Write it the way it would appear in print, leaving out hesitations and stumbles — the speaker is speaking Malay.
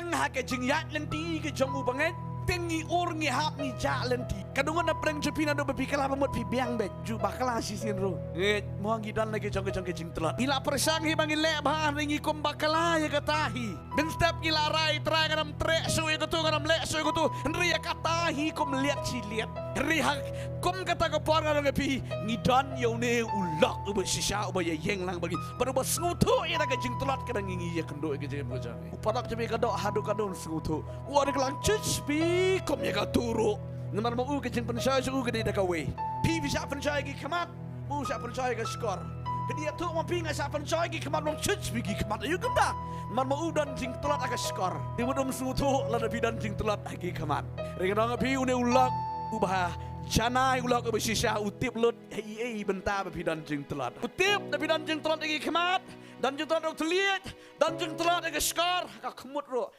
Peng hake jing yak lenti ke jong ubanget. Tengi or ngi hap ngi jak lenti. Kadungan na preng jepina do bepi kala pemut pi biang bet ju bakala sisin ro. Mo ngi dan lagi jong jing telat. Ila persang hi bangi le bah ngi kom bakala ya katahi. Ben step ila rai trai kanam trek so ya tu kanam le so ya tu. Nri ya katahi kom liat si liat. Nri hak kom kata ko por kanam pi ngi dan yo ne ulak uba sisa uba ya yeng lang bagi. Baru bas ngutu ya naga jing telat kadang ngi ya kendo ke jem ko jang. Upadak jeme kadok hadu kadon ngutu. Wa de klang pi kom ya ka turu namar mo u ke jing pensai su ke de ka we pi bisa pensai ki kamat u sa pensai ka skor dia tu mo pi nga sa pensai ki kamat long chich bi ki kamat yu ganda man mo u dan jing telat ka skor di bodom su tu la bi dan jing telat ki kamat ringa nga pi une ulak u bah chanai ulak ke sisa utip lut ei benta bi dan jing telat utip da bi dan jing telat ki kamat dan jing telat telit dan jing telat ka skor ka kemut ro